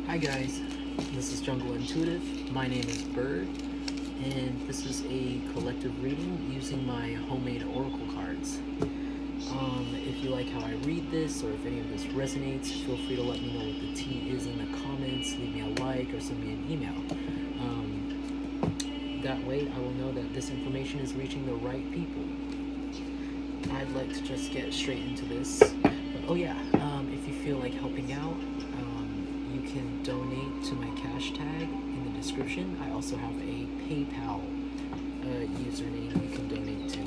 Hi guys, this is Jungleintuitive. My name is Bird, and this is a collective reading using my homemade oracle cards. If you like how I read this, or if any of this resonates, feel free to let me know what the tea is in the comments, leave me a like, or send me an email. That way I will know that this information is reaching the right people. I'd like to just get straight into this. But, if you feel like helping out, you can donate to my cash tag in the description. I also have a PayPal username you can donate to.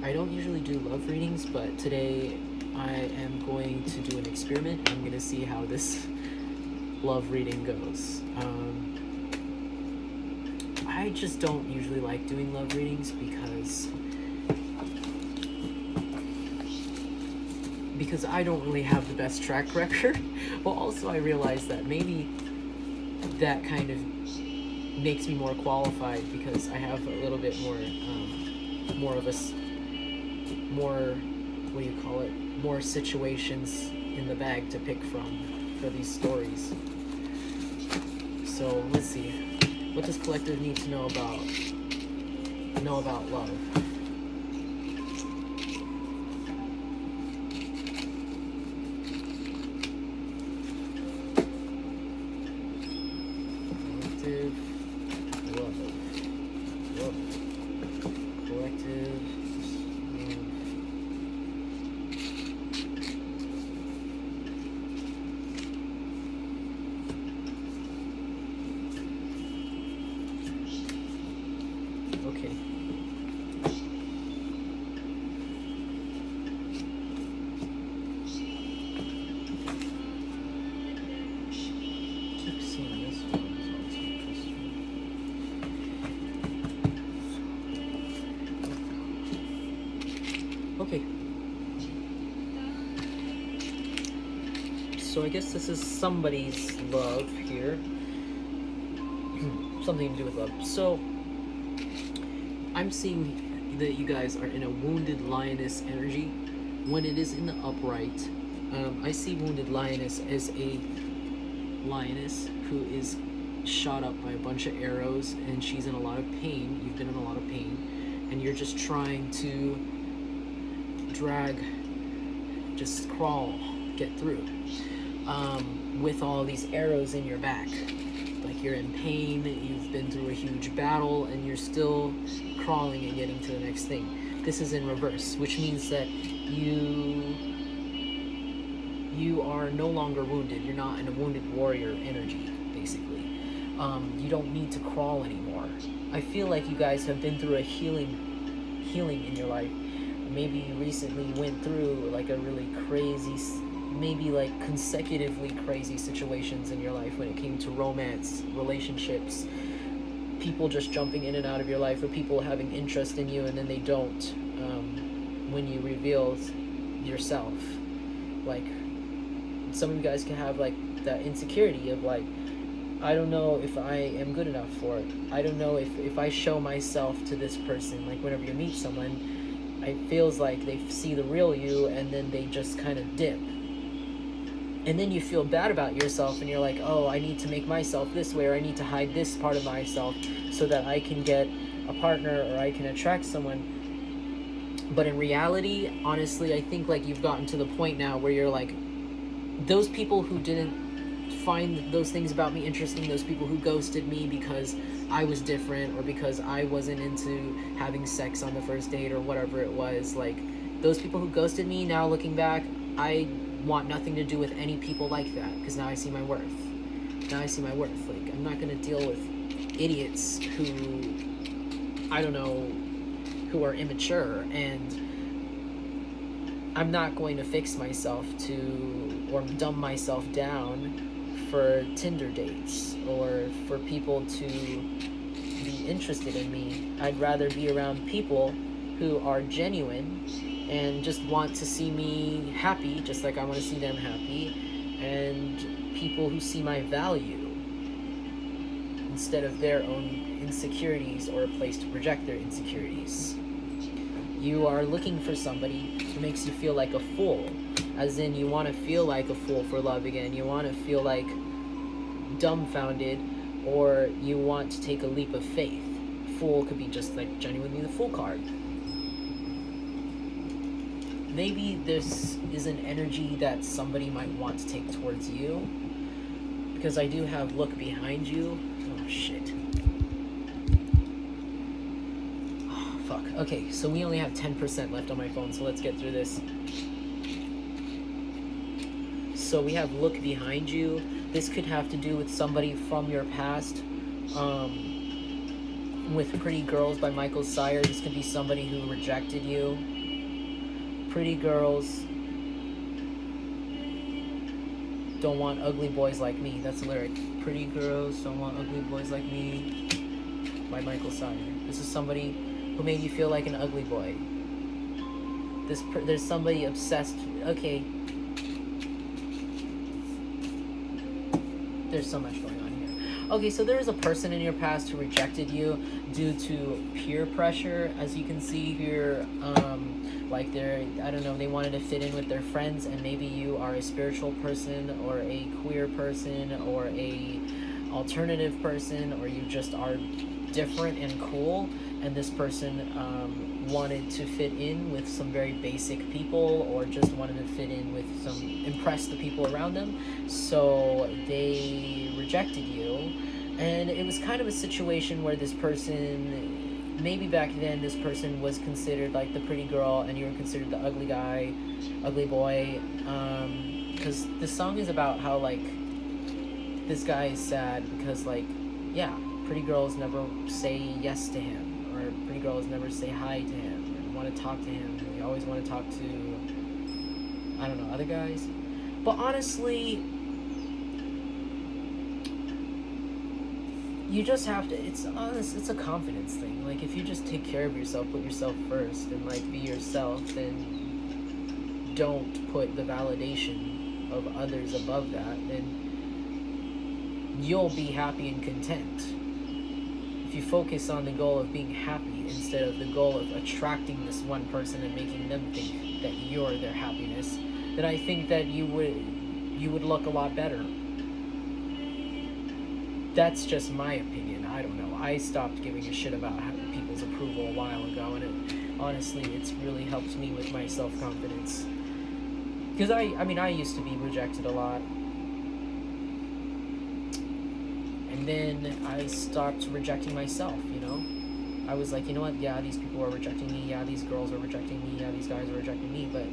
I don't usually do love readings, but today I am going to do an experiment. I'm going to see how this love reading goes. I just don't usually like doing love readings because I don't really have the best track record. Well, also I realize that maybe that kind of makes me more qualified because I have a little bit more situations in the bag to pick from for these stories. So let's see, what does collective need to know about love? Love. Collective love. Okay. Keep seeing this one. Okay, so I guess this is somebody's love here. Something to do with love. So I'm seeing that you guys are in a wounded lioness energy. When it is in the upright, I see wounded lioness as a lioness who is shot up by a bunch of arrows, and she's in a lot of pain. You've been in a lot of pain, and you're just trying to crawl, get through, with all these arrows in your back. Like, you're in pain, you've been through a huge battle, and you're still crawling and getting to the next thing. This is in reverse, which means that you are no longer wounded. You're not in a wounded warrior energy, basically. You don't need to crawl anymore. I feel like you guys have been through a healing in your life. Maybe you recently went through like a really crazy, maybe like consecutively crazy situations in your life when it came to romance, relationships, people just jumping in and out of your life, or people having interest in you and then they don't when you reveal yourself. Like, some of you guys can have like that insecurity of like, I don't know if I am good enough for it. I don't know if I show myself to this person. Like, whenever you meet someone, it feels like they see the real you and then they just kind of dip. And then you feel bad about yourself and you're like, oh, I need to make myself this way, or I need to hide this part of myself so that I can get a partner or I can attract someone. But in reality, honestly, I think like you've gotten to the point now where you're like, those people who didn't find those things about me interesting, those people who ghosted me because I was different, or because I wasn't into having sex on the first date, or whatever it was, like, those people who ghosted me, now looking back, I want nothing to do with any people like that, because now I see my worth. Like, I'm not going to deal with idiots who, I don't know, who are immature, and I'm not going to fix myself or dumb myself down for Tinder dates, or for people to be interested in me. I'd rather be around people who are genuine and just want to see me happy, just like I want to see them happy, and people who see my value instead of their own insecurities or a place to project their insecurities. You are looking for somebody who makes you feel like a fool, as in you want to feel like a fool for love again, you want to feel like dumbfounded, or you want to take a leap of faith. Fool could be just like genuinely the Fool card. Maybe this is an energy that somebody might want to take towards you, because I do have look behind you. Oh shit. Oh, fuck. Okay, so we only have 10% left on my phone, so let's get through this. So we have look behind you. This could have to do with somebody from your past. With Pretty Girls by Michael Sire, this could be somebody who rejected you. Pretty girls don't want ugly boys like me. That's the lyric. Pretty girls don't want ugly boys like me by Michael Sire. This is somebody who made you feel like an ugly boy. There's somebody obsessed. Okay. There's so much going on here. Okay, so there is a person in your past who rejected you due to peer pressure, as you can see here. Like I don't know, they wanted to fit in with their friends, and maybe you are a spiritual person or a queer person or a alternative person, or you just are different and cool, and this person wanted to fit in with some very basic people, or just wanted to fit in with impress the people around them, so they rejected you. And it was kind of a situation where this person, maybe back then this person was considered like the pretty girl and you were considered the ugly guy, ugly boy, because this song is about how like this guy is sad because like, yeah, pretty girls never say yes to him, or pretty girls never say hi to him or want to talk to him. They always want to talk to, I don't know, other guys. But honestly, you just have to, it's a confidence thing. Like, if you just take care of yourself, put yourself first, and like be yourself, then don't put the validation of others above that, then you'll be happy and content. If you focus on the goal of being happy instead of the goal of attracting this one person and making them think that you're their happiness, then I think that you would look a lot better. That's just my opinion. I don't know. I stopped giving a shit about people's approval a while ago, and honestly, it's really helped me with my self-confidence. Because I used to be rejected a lot. And then I stopped rejecting myself, you know? I was like, you know what? Yeah, these people are rejecting me. Yeah, these girls are rejecting me. Yeah, these guys are rejecting me. But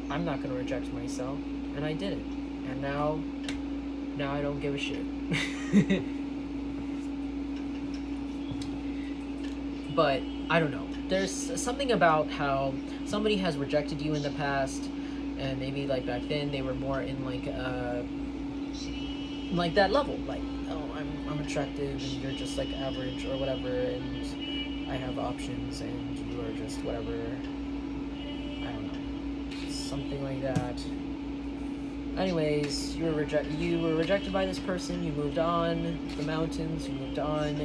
I'm not going to reject myself. And I didn't. And now I don't give a shit. But I don't know. There's something about how somebody has rejected you in the past, and maybe like back then they were more in like that level, like, oh, I'm attractive and you're just like average or whatever, and I have options and you are just whatever. I don't know, something like that. Anyways, you were rejected by this person. You moved on the mountains. You moved on.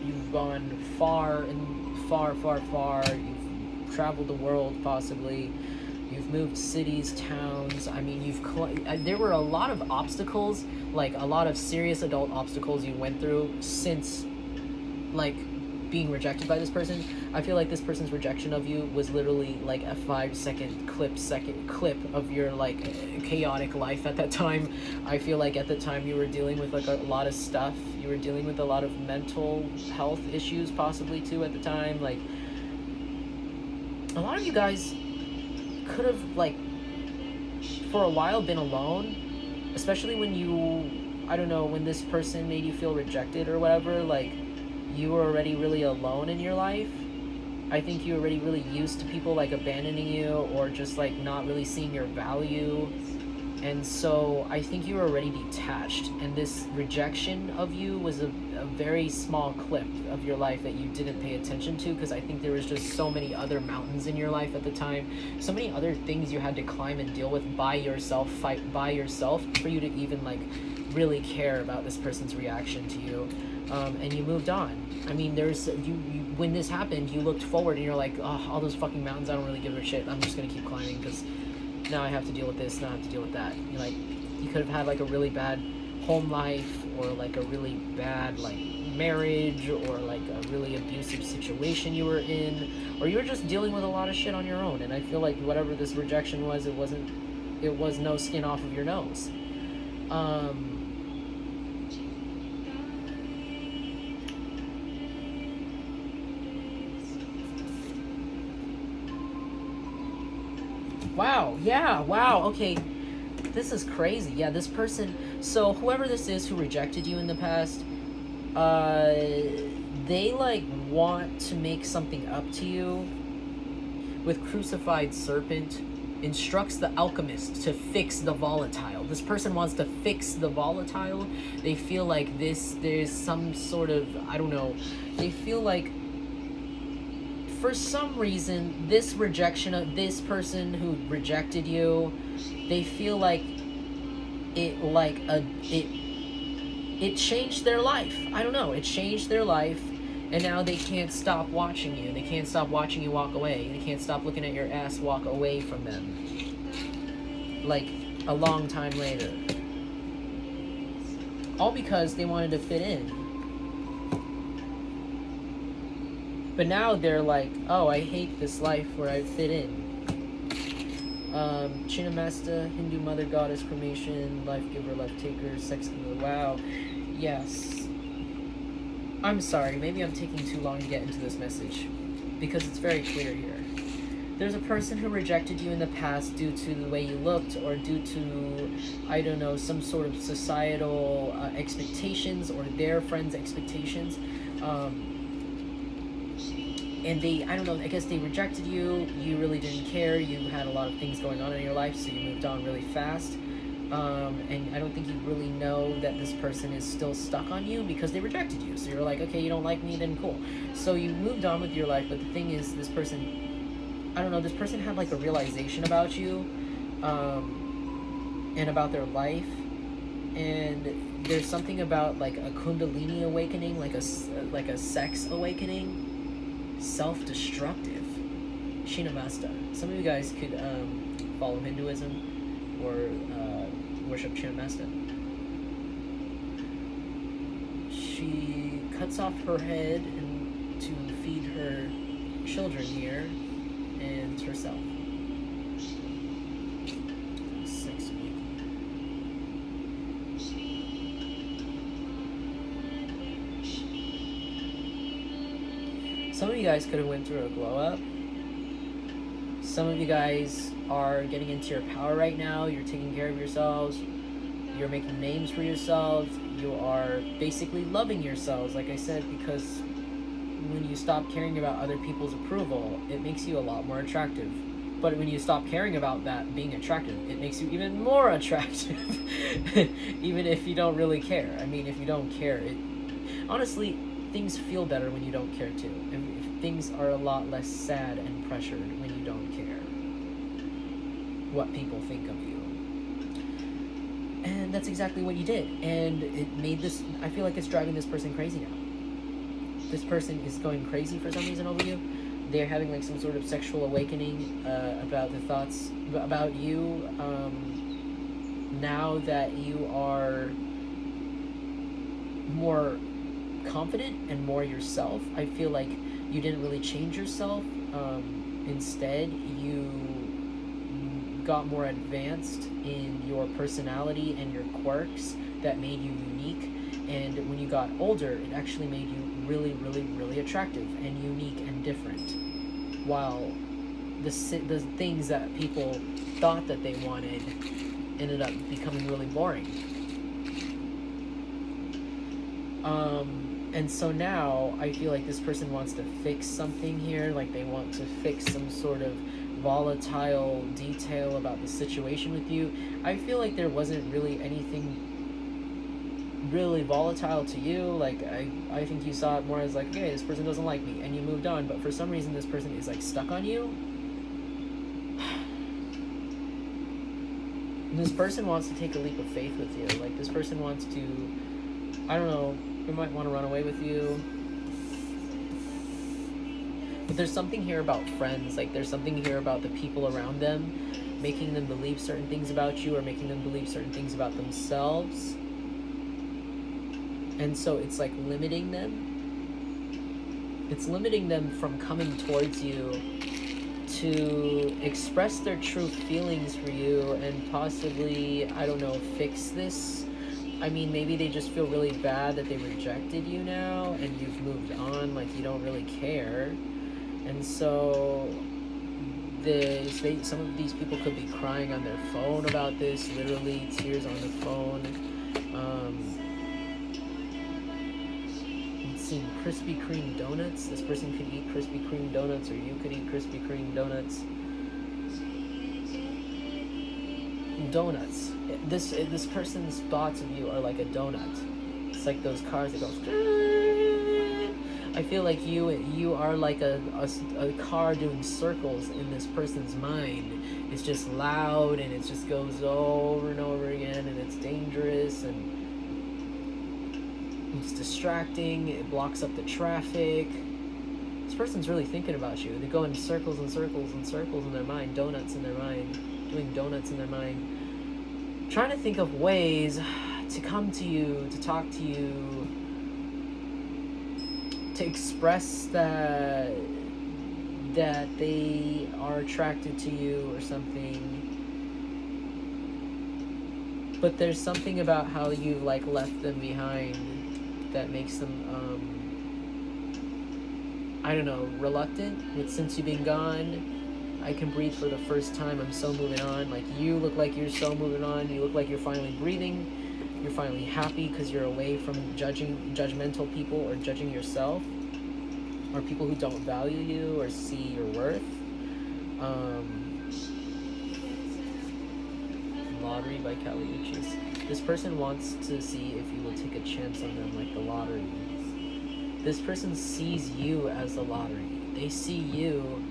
You've gone far and far. You've traveled the world, possibly. You've moved cities, towns. I mean, there were a lot of obstacles, like a lot of serious adult obstacles you went through since, like, being rejected by this person. I feel like this person's rejection of you was literally like a 5-second clip of your like chaotic life at that time. I feel like at the time you were dealing with like a lot of stuff. You were dealing with a lot of mental health issues possibly too at the time. Like, a lot of you guys could have, like, for a while been alone, especially when when this person made you feel rejected or whatever. Like, you were already really alone in your life. I think you were already really used to people like abandoning you or just like not really seeing your value. And so I think you were already detached, and this rejection of you was a very small clip of your life that you didn't pay attention to, because I think there was just so many other mountains in your life at the time, so many other things you had to climb and deal with by yourself, fight by yourself, for you to even like really care about this person's reaction to you. And you moved on. I mean, when this happened, you looked forward and you're like, oh, all those fucking mountains, I don't really give a shit. I'm just gonna keep climbing because now I have to deal with this, now I have to deal with that. Like, you could have had like a really bad home life, or like a really bad like marriage, or like a really abusive situation you were in, or you were just dealing with a lot of shit on your own. And I feel like whatever this rejection was, it was no skin off of your nose. Wow, yeah, wow, okay. This is crazy. Yeah, this person, so whoever this is who rejected you in the past, they like want to make something up to you. With crucified serpent, instructs the alchemist to fix the volatile. This person wants to fix the volatile. They feel like there's some sort of, I don't know, they feel like for some reason this rejection of this person who rejected you, they feel like it changed their life. I don't know, it changed their life. And now they can't stop watching you. They can't stop watching you walk away. They can't stop looking at your ass walk away from them. Like, a long time later. All because they wanted to fit in. But now they're like, oh, I hate this life where I fit in. Chinnamasta, Hindu mother goddess, cremation, life giver, life taker, sex giver. Wow. Yes. I'm sorry, maybe I'm taking too long to get into this message, because it's very clear here. There's a person who rejected you in the past due to the way you looked, or due to, I don't know, some sort of societal expectations, or their friends' expectations. And they, I don't know, I guess they rejected you, you really didn't care, you had a lot of things going on in your life, so you moved on really fast. And I don't think you really know that this person is still stuck on you because they rejected you. So you're like, okay, you don't like me, then cool. So you moved on with your life, but the thing is, this person, I don't know, this person had like a realization about you, and about their life. And there's something about like a kundalini awakening, like a sex awakening, self-destructive. Shinamasta. Some of you guys could follow Hinduism or worship Chinnamasta. She cuts off her head to feed her children here and herself. Sex awakening. Some of you guys could have went through a glow up. Some of you guys are getting into your power right now. You're taking care of yourselves. You're making names for yourselves. You are basically loving yourselves, like I said, because when you stop caring about other people's approval, it makes you a lot more attractive. But when you stop caring about that being attractive, it makes you even more attractive. Even if you don't really care. I mean, if you don't care, honestly, things feel better when you don't care too. And things are a lot less sad and pressured when you don't care what people think of you. And that's exactly what you did. And it made this, I feel like it's driving this person crazy now. This person is going crazy for some reason over you. They're having like some sort of sexual awakening about the thoughts about you. Now that you are more confident and more yourself, I feel like you didn't really change yourself. Instead, you got more advanced in your personality and your quirks that made you unique. And when you got older, it actually made you really, really, really attractive and unique and different. While the things that people thought that they wanted ended up becoming really boring. And so now I feel like this person wants to fix something here, like they want to fix some sort of volatile detail about the situation with you. I feel like there wasn't really anything really volatile to you. Like I think you saw it more as like, okay, this person doesn't like me, and you moved on. But for some reason this person is like stuck on you. This person wants to take a leap of faith with you. Like this person wants to, I don't know, they might want to run away with you. But there's something here about friends. Like there's something here about the people around them making them believe certain things about you, or making them believe certain things about themselves. And so it's like limiting them. It's limiting them from coming towards you to express their true feelings for you and possibly, I don't know, fix this. I mean, maybe they just feel really bad that they rejected you now and you've moved on, like you don't really care. And so some of these people could be crying on their phone about this, literally tears on the phone. Krispy Kreme donuts. This person could eat Krispy Kreme donuts, or you could eat Krispy Kreme donuts. Donuts. This person's thoughts of you are like a donut. It's like those cars that go. I feel like you are like a car doing circles in this person's mind. It's just loud and it just goes over and over again, and it's dangerous and it's distracting. It blocks up the traffic. This person's really thinking about you. They go in circles and circles and circles in their mind, donuts in their mind, doing donuts in their mind, trying to think of ways to come to you, to talk to you, to express that they are attracted to you or something. But there's something about how you like left them behind that makes them, I don't know, reluctant. Since you've been gone, I can breathe for the first time. I'm so moving on. Like, you look like you're so moving on. You look like you're finally breathing. You're finally happy because you're away from judgmental people or judging yourself, or people who don't value you or see your worth. Lottery by Kali Uchis. This person wants to see if you will take a chance on them, like the lottery. This person sees you as the lottery. They see you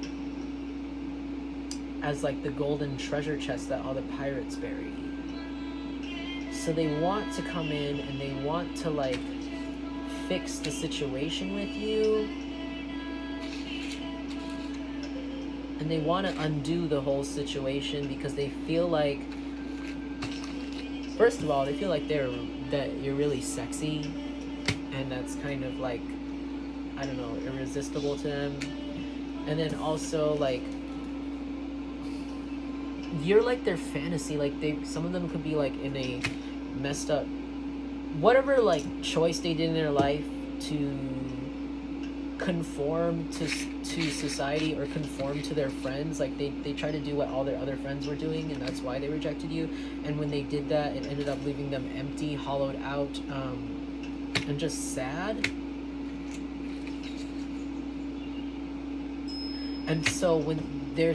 as like the golden treasure chest that all the pirates bury. So they want to come in and they want to like fix the situation with you. And they want to undo the whole situation because they feel like, first of all, they feel like that you're really sexy, and that's kind of like, I don't know, irresistible to them. And then also like, you're like their fantasy. Like some of them could be like in a messed up, whatever like choice they did in their life to conform to society or conform to their friends. Like they try to do what all their other friends were doing, and that's why they rejected you. And when they did that, it ended up leaving them empty, hollowed out, and just sad. And so when they're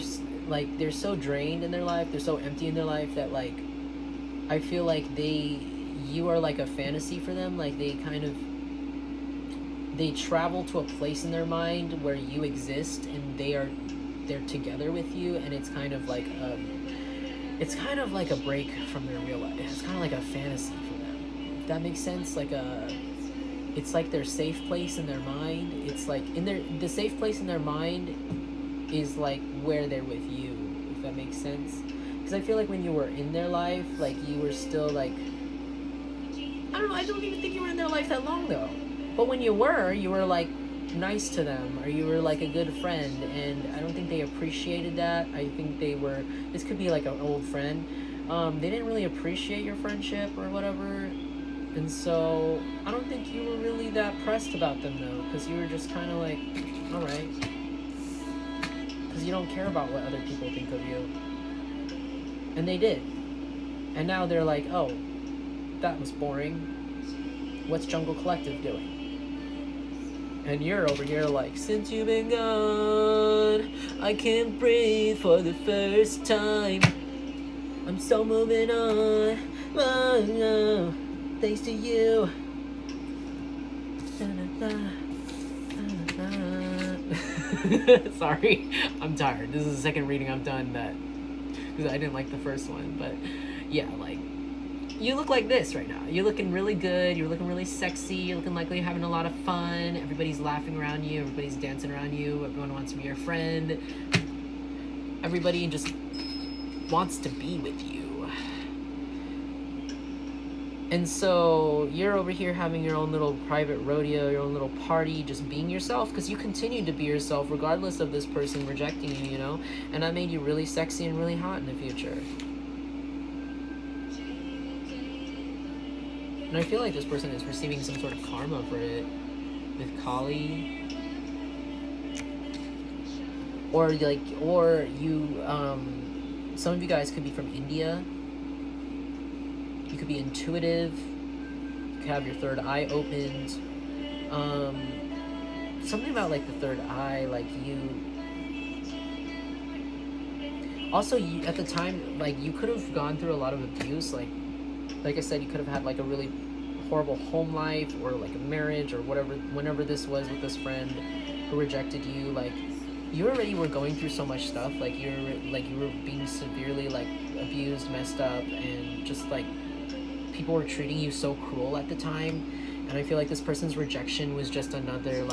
so drained in their life, they're so empty in their life that like, I feel like you are like a fantasy for them. Like they travel to a place in their mind where you exist and they're together with you, and it's kind of like a break from their real life. It's kind of like a fantasy for them, if that makes sense. It's like their safe place in their mind. It's like the safe place in their mind is like where they're with you, if that makes sense. Because I feel like when you were in their life, like you were still like, I don't know, I don't even think you were in their life that long though. But when you were like nice to them, or you were like a good friend, and I don't think they appreciated that. I think this could be like an old friend. They didn't really appreciate your friendship or whatever. And so I don't think you were really that pressed about them though, because you were just kind of like, all right. Because you don't care about what other people think of you. And they did. And now they're like, oh, that was boring. What's Jungle Collective doing? And you're over here like, since you've been gone, I can't breathe for the first time. I'm so moving on. Oh, thanks to you. Sorry, I'm tired. This is the second reading I've done because I didn't like the first one. But yeah, like, you look like this right now. You're looking really good. You're looking really sexy. You're looking like you're having a lot of fun. Everybody's laughing around you. Everybody's dancing around you. Everyone wants to be your friend. Everybody just wants to be with you. And so you're over here having your own little private rodeo, your own little party, just being yourself, because you continue to be yourself regardless of this person rejecting you, you know? And that made you really sexy and really hot in the future. And I feel like this person is receiving some sort of karma for it with Kali. Or you, some of you guys could be from India. You could be intuitive. You could have your third eye opened. Something about like the third eye, like you. Also, you, at the time, like you could have gone through a lot of abuse. Like I said, you could have had like a really horrible home life or like a marriage or whatever. Whenever this was with this friend who rejected you, like you already were going through so much stuff. Like you were being severely like abused, messed up, and just like. People were treating you so cruel at the time, and I feel like this person's rejection was just another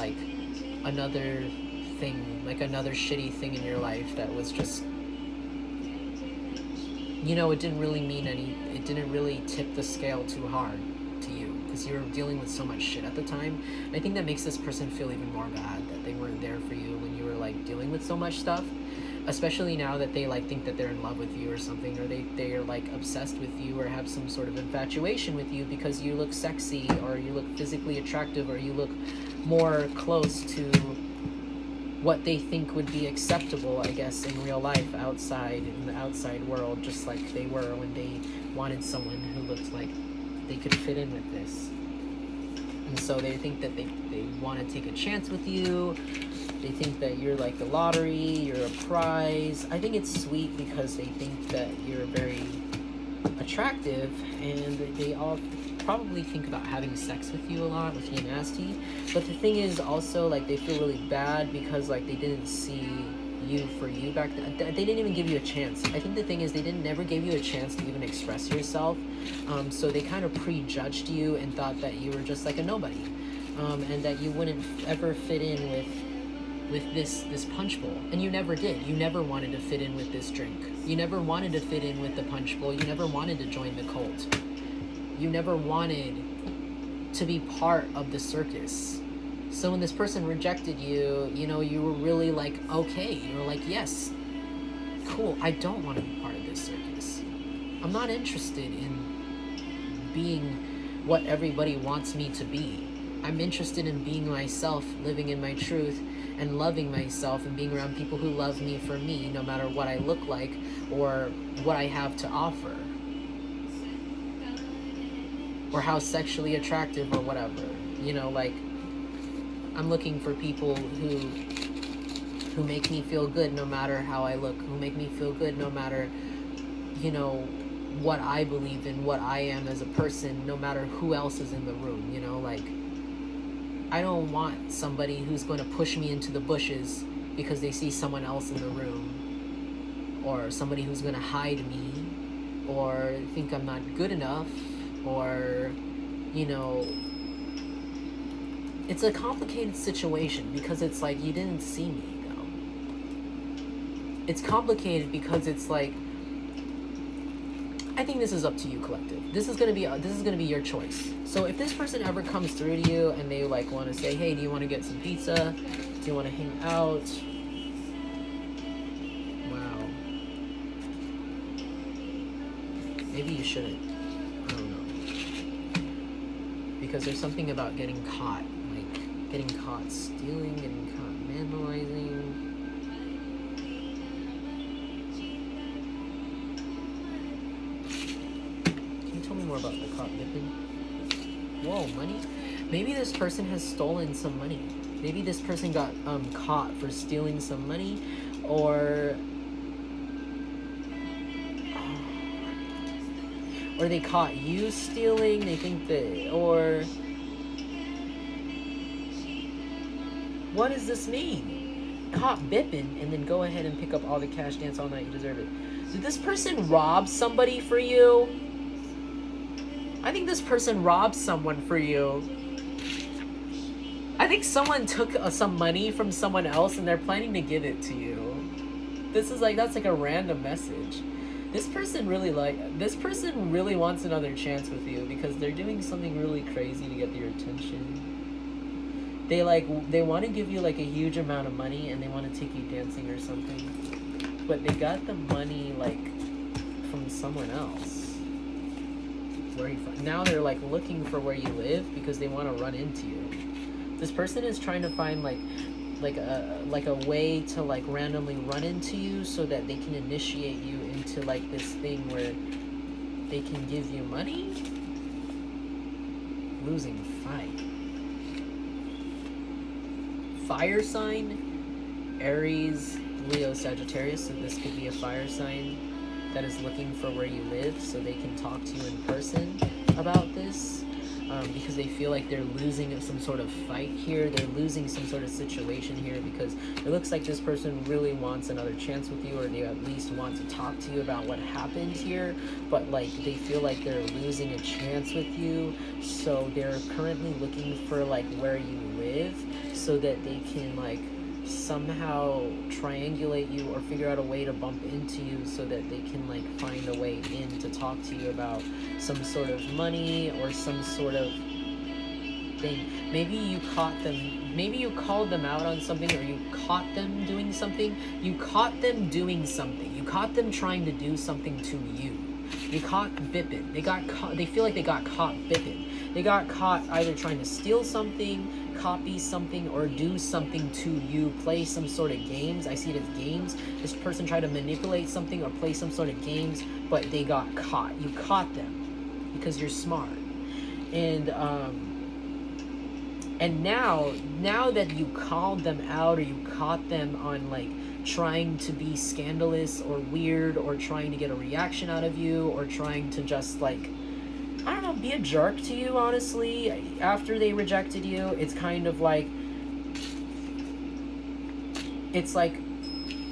thing, like another shitty thing in your life that was just, you know, it didn't really tip the scale too hard to you because you were dealing with so much shit at the time. And I think that makes this person feel even more bad that they weren't there for you when you were like dealing with so much stuff. Especially now that they like think that they're in love with you or something, or they are like obsessed with you or have some sort of infatuation with you because you look sexy or you look physically attractive or you look more close to what they think would be acceptable, I guess, in real life outside, in the outside world, just like they were when they wanted someone who looked like they could fit in with this. And so they think that they want to take a chance with you. They think that you're like the lottery, you're a prize. I think it's sweet because they think that you're very attractive, and they all probably think about having sex with you a lot, with you nasty. But the thing is also, like, they feel really bad because, like, they didn't see you for you back then. They didn't even give you a chance. I think the thing is they never gave you a chance to even express yourself. So they kind of prejudged you and thought that you were just like a nobody. And that you wouldn't ever fit in with this punch bowl. And you never did. You never wanted to fit in with this drink. You never wanted to fit in with the punch bowl. You never wanted to join the cult. You never wanted to be part of the circus. So when this person rejected you, you know, you were really like, okay. You were like, yes, cool, I don't want to be part of this circus. I'm not interested in being what everybody wants me to be. I'm interested in being myself, living in my truth, and loving myself, and being around people who love me for me, no matter what I look like or what I have to offer, or how sexually attractive or whatever. You know, like, I'm looking for people who make me feel good no matter how I look, who make me feel good no matter, you know, what I believe in, what I am as a person, no matter who else is in the room, you know, like, I don't want somebody who's going to push me into the bushes because they see someone else in the room, or somebody who's going to hide me, or think I'm not good enough, or, you know, it's a complicated situation because it's like you didn't see me, though. It's complicated because it's like, I think this is up to you, collective. This is gonna be your choice. So if this person ever comes through to you and they like want to say, hey, do you want to get some pizza? Do you want to hang out? Wow. Maybe you shouldn't. I don't know. Because there's something about getting caught. Like, getting caught stealing, getting caught vandalizing. Tell me more about the caught dipping. Whoa, money? Maybe this person has stolen some money. Maybe this person got caught for stealing some money, or they caught you stealing. They think that, or what does this mean? Caught bipping and then go ahead and pick up all the cash, dance all night, you deserve it. Did this person rob somebody for you? I think this person robbed someone for you. I think someone took some money from someone else and they're planning to give it to you. This is like, that's like a random message. This person really wants another chance with you because they're doing something really crazy to get your attention. They want to give you like a huge amount of money and they want to take you dancing or something, but they got the money like from someone else. Now they're like looking for where you live because they want to run into you. This person is trying to find like a way to like randomly run into you so that they can initiate you into like this thing where they can give you money. Losing fight. Fire sign, Aries, Leo, Sagittarius. So this could be a fire sign that is looking for where you live so they can talk to you in person about this. Because they feel like they're losing some sort of fight here. They're losing some sort of situation here because it looks like this person really wants another chance with you, or they at least want to talk to you about what happened here, but like they feel like they're losing a chance with you, so they're currently looking for like where you live so that they can like somehow triangulate you or figure out a way to bump into you so that they can like find a way in to talk to you about some sort of money or some sort of thing. Maybe you caught them, maybe you called them out on something, or you caught them doing something. You caught them doing something. You caught them trying to do something to you. You caught bipping. They got caught. They feel like they got caught bipping. They got caught either trying to steal something, copy something, or do something to you, play some sort of games. I see it as games. This person tried to manipulate something or play some sort of games, but they got caught. You caught them because you're smart. And now that you called them out, or you caught them on like trying to be scandalous or weird, or trying to get a reaction out of you, or trying to just like, I don't know, be a jerk to you, honestly, after they rejected you, it's kind of like, it's like,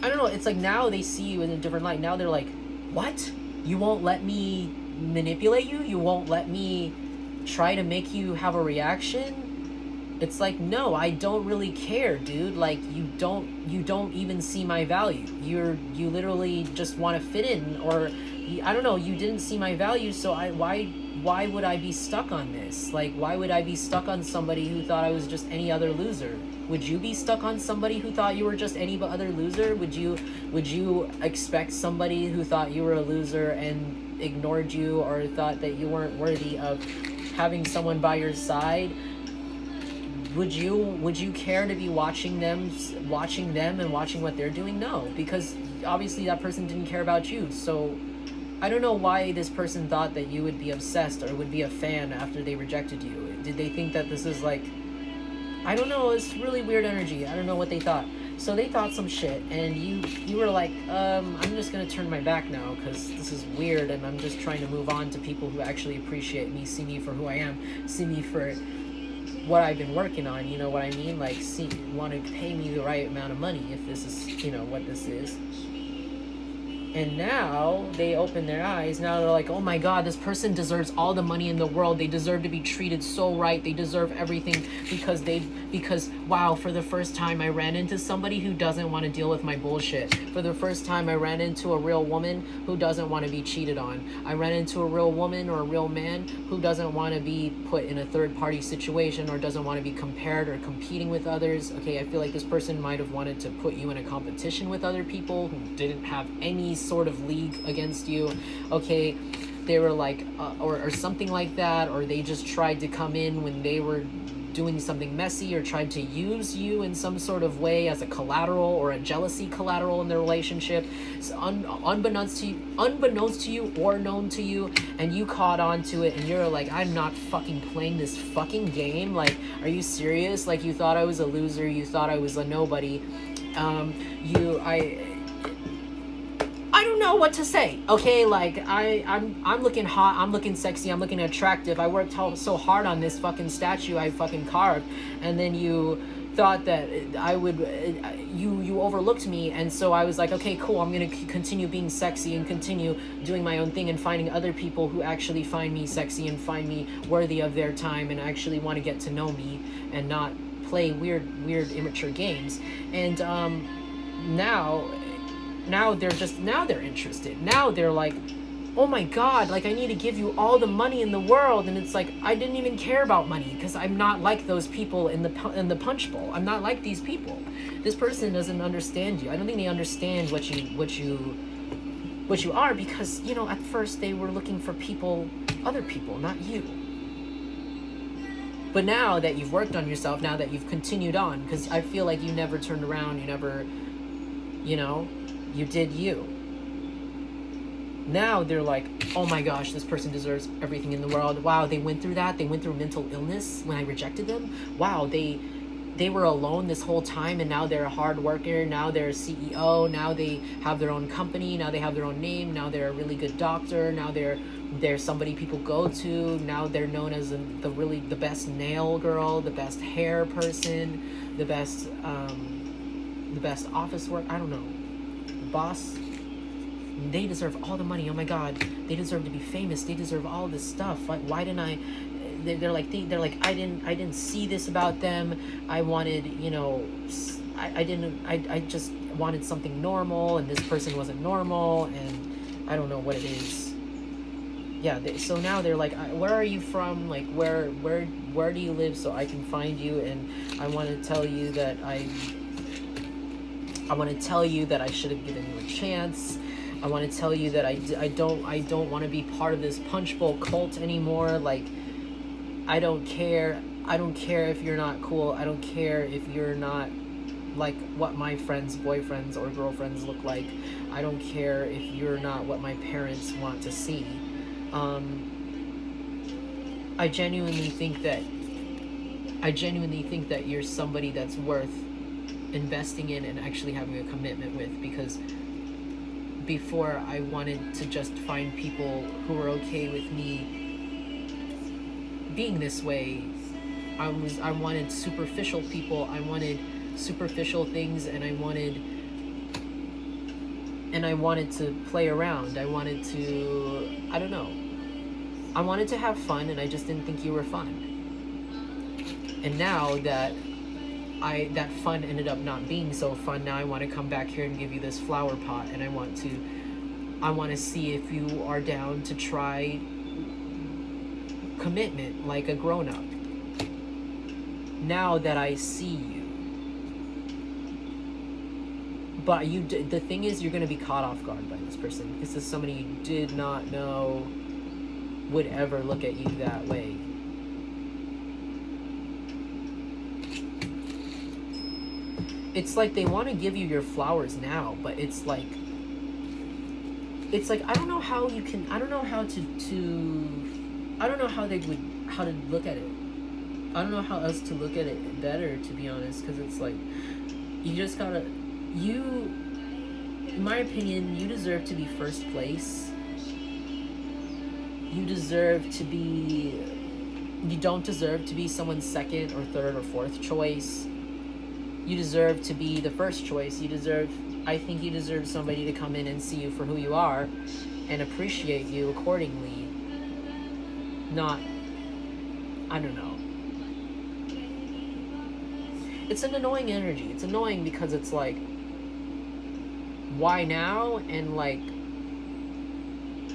I don't know, it's like now they see you in a different light. Now they're like, what? You won't let me manipulate you? You won't let me try to make you have a reaction? It's like, no, I don't really care, dude. Like, you don't even see my value. You literally just want to fit in, or I don't know, you didn't see my value, so why would I be stuck on this? Like, why would I be stuck on somebody who thought I was just any other loser? Would you be stuck on somebody who thought you were just any other loser? Would you expect somebody who thought you were a loser and ignored you, or thought that you weren't worthy of having someone by your side? Would you care to be watching them and watching what they're doing? No, because obviously that person didn't care about you. So I don't know why this person thought that you would be obsessed or would be a fan after they rejected you. Did they think that this is like, I don't know, it's really weird energy. I don't know what they thought. So they thought some shit, and you were like, I'm just gonna turn my back now because this is weird, and I'm just trying to move on to people who actually appreciate me, see me for who I am, see me for what I've been working on, you know what I mean? Like, want to pay me the right amount of money if this is, you know, what this is. And now they open their eyes. Now they're like, oh my God, this person deserves all the money in the world. They deserve to be treated so right. They deserve everything because wow, for the first time I ran into somebody who doesn't want to deal with my bullshit. For the first time I ran into a real woman who doesn't want to be cheated on. I ran into a real woman or a real man who doesn't want to be put in a third party situation, or doesn't want to be compared or competing with others. Okay, I feel like this person might have wanted to put you in a competition with other people who didn't have any sort of league against you. Okay, they were like or something like that, or they just tried to come in when they were doing something messy, or tried to use you in some sort of way as a collateral or a jealousy collateral in their relationship. It's unbeknownst to you or known to you, and you caught on to it, and you're like, I'm not fucking playing this fucking game. Like, are you serious? Like, you thought I was a loser, you thought I was a nobody. I don't know what to say. Okay, like I'm looking hot, I'm looking sexy, I'm looking attractive. I worked so hard on this fucking statue I fucking carved, and then you thought that I would you overlooked me, and so I was like, okay, cool, I'm gonna continue being sexy and continue doing my own thing and finding other people who actually find me sexy and find me worthy of their time and actually want to get to know me and not play weird immature games. And now now they're interested. Now they're like, oh my god, like I need to give you all the money in the world. And it's like, I didn't even care about money, because I'm not like those people in the punch bowl. I'm not like these people. This person doesn't understand you. I don't think they understand what you are, because, you know, at first they were looking for other people, not you. But now that you've worked on yourself, now that you've continued on, because I feel like you never turned around, you never, you know, you did you. Now they're like, oh my gosh, this person deserves everything in the world. Wow, they went through that. They went through mental illness when I rejected them. Wow, they were alone this whole time, and now they're a hard worker. Now they're a CEO. Now they have their own company. Now they have their own name. Now they're a really good doctor. Now they're somebody people go to. Now they're known as the best nail girl, the best hair person, the best office work. I don't know, boss. They deserve all the money. Oh my god, they deserve to be famous. They deserve all this stuff. Why didn't I? They're like I didn't see this about them. I wanted, you know, I just wanted something normal, and this person wasn't normal, and I don't know what it is. Yeah, so now they're like, where are you from? Like, where do you live, so I can find you? And I want to tell you that I should have given you a chance. I want to tell you that I don't want to be part of this punch bowl cult anymore. Like, I don't care if you're not cool. I don't care if you're not like what my friends' boyfriends or girlfriends look like. I don't care if you're not what my parents want to see. I genuinely think that you're somebody that's worth investing in and actually having a commitment with, because before I wanted to just find people who were okay with me being this way. I wanted superficial people. I wanted superficial things, and I wanted to play around. I wanted to, I don't know. I wanted to have fun, and I just didn't think you were fun. And now that fun ended up not being so fun, now I want to come back here and give you this flower pot, and I want to see if you are down to try commitment like a grown-up. Now that I see you. But the thing is, you're going to be caught off guard by this person. This is somebody you did not know would ever look at you that way. It's like they want to give you your flowers now, but it's like I don't know how to look at it. I don't know how else to look at it better, to be honest, because it's like, you just gotta, in my opinion, you deserve to be first place. You don't deserve to be someone's second or third or fourth choice. You deserve to be the first choice. I think you deserve somebody to come in and see you for who you are and appreciate you accordingly. Not, I don't know. It's an annoying energy. It's annoying because it's like, why now? And like,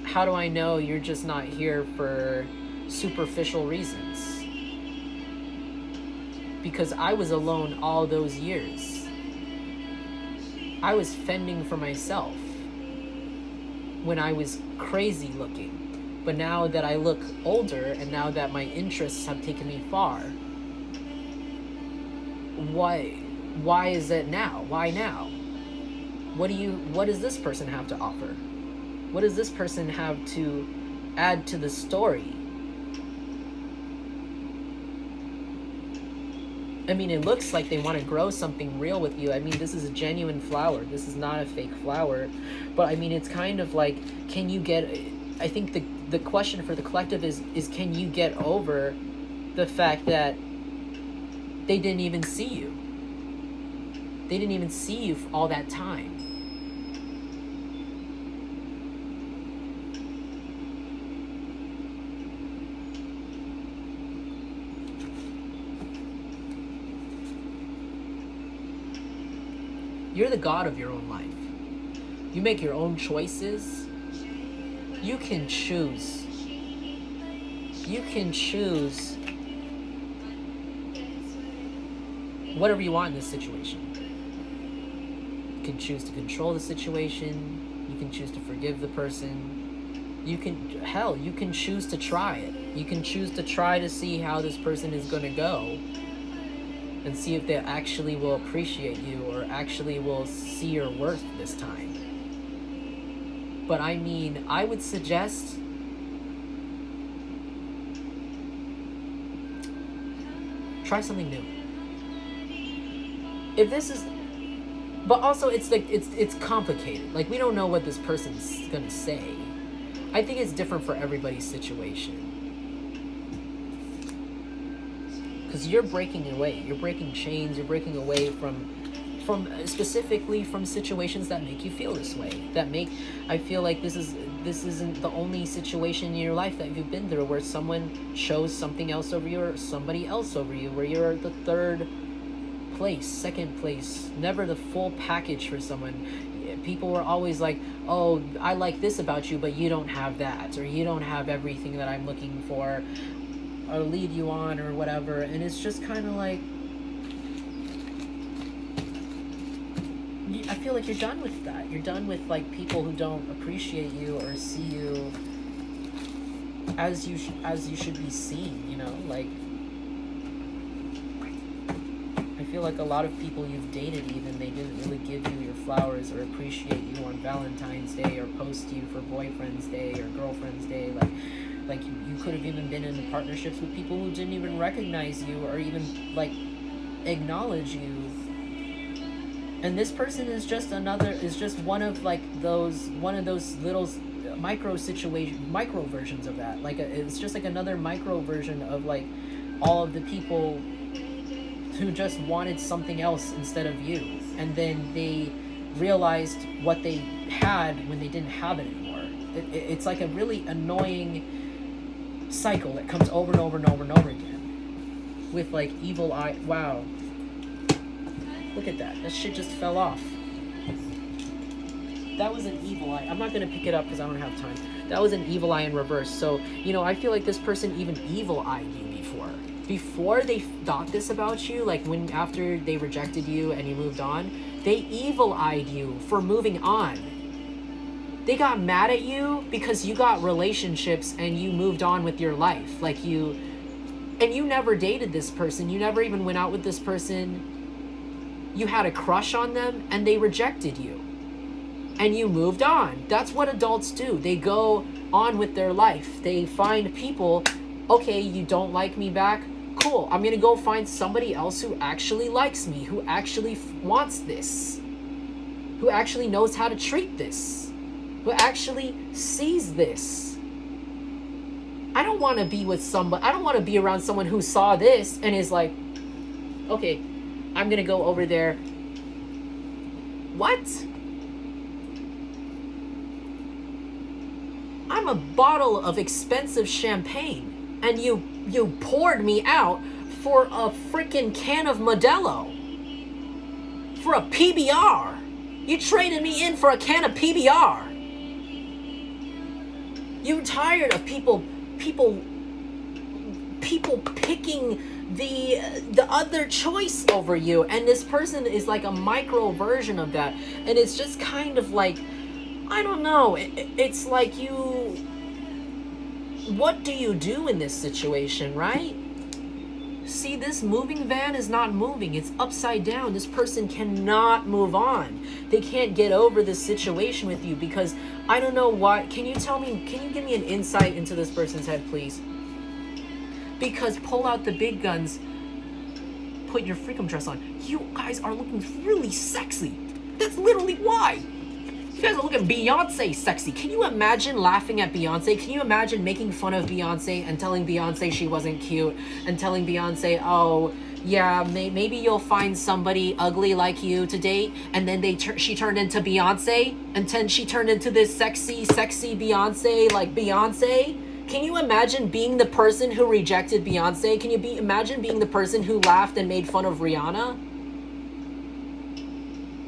how do I know you're just not here for superficial reasons? Because I was alone all those years. I was fending for myself when I was crazy looking. But now that I look older, and now that my interests have taken me far, why is it now? Why now? What does this person have to offer? What does this person have to add to the story? I mean, it looks like they want to grow something real with you. I mean, this is a genuine flower. This is not a fake flower. But I mean, it's kind of like, can you get, I think the question for the collective is can you get over the fact that they didn't even see you? They didn't even see you for all that time. You're the god of your own life. You make your own choices. You can choose. You can choose whatever you want in this situation. You can choose to control the situation. You can choose to forgive the person. You can choose to try it. You can choose to try to see how this person is going to go and see if they actually will appreciate you or actually will see your worth this time. But I mean, I would suggest try something new. If this is, but also it's like it's complicated. Like, we don't know what this person's gonna say. I think it's different for everybody's situation. Because you're breaking away. You're breaking chains. You're breaking away from specifically from situations that make you feel this way. I feel like this isn't the only situation in your life that you've been through where someone chose something else over you or somebody else over you, where you're the third place, second place, never the full package for someone. People were always like, oh, I like this about you, but you don't have that, or you don't have everything that I'm looking for, or lead you on, or whatever. And it's just kind of like, I feel like you're done with that. You're done with like people who don't appreciate you or see you as you should be seen, you know? Like, I feel like a lot of people you've dated, even, they didn't really give you your flowers or appreciate you on Valentine's Day or post you for Boyfriend's Day or Girlfriend's Day. Like you could have even been in partnerships with people who didn't even recognize you or even like acknowledge you. And this person is just one of those little micro versions of that. Like, it's just like another micro version of like all of the people who just wanted something else instead of you, and then they realized what they had when they didn't have it anymore. It's like a really annoying cycle that comes over and over and over and over again with like evil eye. Wow. Look at that. That shit just fell off. That was an evil eye. I'm not going to pick it up because I don't have time. That was an evil eye in reverse. So, you know, I feel like this person even evil-eyed you before. Before they thought this about you, like after they rejected you and you moved on, they evil-eyed you for moving on. They got mad at you because you got relationships and you moved on with your life. And you never dated this person. You never even went out with this person. You had a crush on them and they rejected you. And you moved on. That's what adults do. They go on with their life. They find people, okay, you don't like me back? Cool. I'm going to go find somebody else who actually likes me, who actually wants this, who actually knows how to treat this, who actually sees this. I don't want to be around someone who saw this and is like, okay, I'm going to go over there. What? I'm a bottle of expensive champagne, and you poured me out for a freaking can of Modelo. For a PBR. You traded me in for a can of PBR. You're tired of people picking the other choice over you, and this person is like a micro version of that. And it's just kind of like, I don't know, it's like what do you do in this situation, right? See, this moving van is not moving. It's upside down. This person cannot move on. They can't get over this situation with you because I don't know why. Can you give me an insight into this person's head, please? Because pull out the big guns, put your freakum dress on. You guys are looking really sexy. That's literally why. You guys are looking Beyonce sexy. Can you imagine laughing at Beyonce? Can you imagine making fun of Beyonce and telling Beyonce she wasn't cute and telling Beyonce, oh, yeah, maybe you'll find somebody ugly like you to date, and then she turned into Beyonce, and then she turned into this sexy Beyonce, like Beyonce? Can you imagine being the person who rejected Beyonce? Can you imagine being the person who laughed and made fun of Rihanna?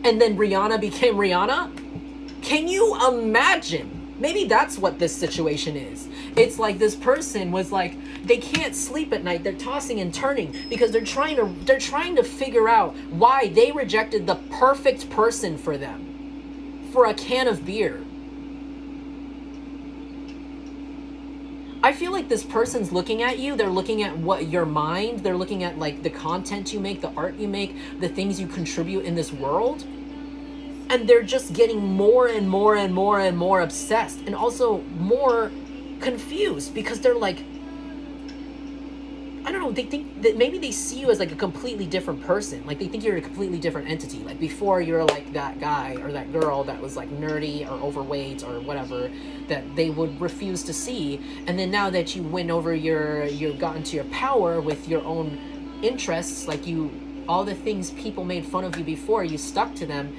And then Rihanna became Rihanna? Can you imagine? Maybe that's what this situation is. It's like this person was like, they can't sleep at night. They're tossing and turning because they're trying to figure out why they rejected the perfect person for them for a can of beer. I feel like this person's looking at you. They're looking at what your mind. They're looking at like the content you make, the art you make, the things you contribute in this world. And they're just getting more and more and more and more obsessed and also more confused because they're like, I don't know, they think that maybe they see you as like a completely different person. Like they think you're a completely different entity. Like before you're like that guy or that girl that was like nerdy or overweight or whatever that they would refuse to see. And then now that you win over you've gotten to your power with your own interests, like all the things people made fun of you before, you stuck to them,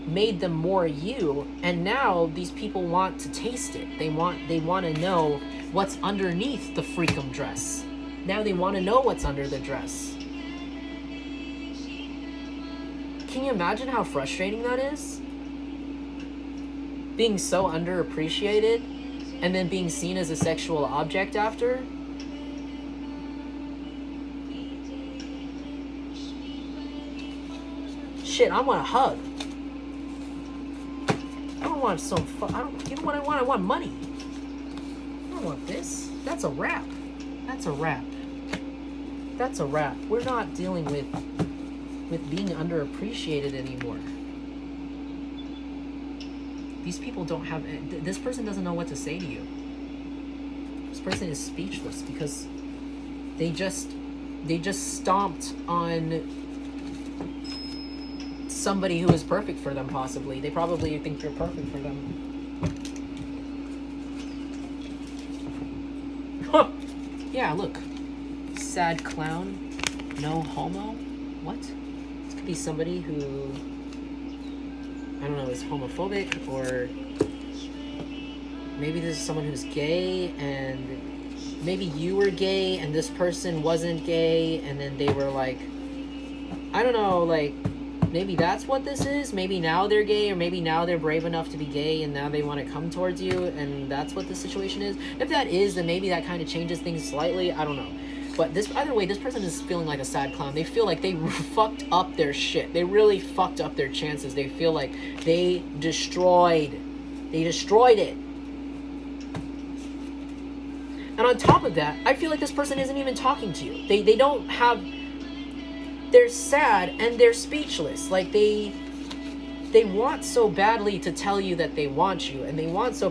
made them more you, and now these people want to taste it. They want to know what's underneath the freakum dress. Now they want to know what's under the dress. Can you imagine how frustrating that is? Being so underappreciated and then being seen as a sexual object after. Shit, I want a hug. I don't want some you know what I want? I want money. I don't want this. That's a wrap. That's a wrap. That's a wrap. We're not dealing with being underappreciated anymore. These people don't have... This person doesn't know what to say to you. This person is speechless because they just stomped on somebody who is perfect for them, possibly. They probably think you're perfect for them. Yeah, look. Sad clown. No homo. What? This could be somebody who, I don't know, is homophobic, or maybe this is someone who's gay, and maybe you were gay and this person wasn't gay, and then they were like, I don't know, like, maybe that's what this is. Maybe now they're gay, or maybe now they're brave enough to be gay and now they want to come towards you, and that's what the situation is. If that is, then maybe that kind of changes things slightly. I don't know. But either way, this person is feeling like a sad clown. They feel like they fucked up their shit. They really fucked up their chances. They feel like they destroyed it. And on top of that, I feel like this person isn't even talking to you. They don't have... They're sad and they're speechless. Like they want so badly to tell you that they want you, and they want so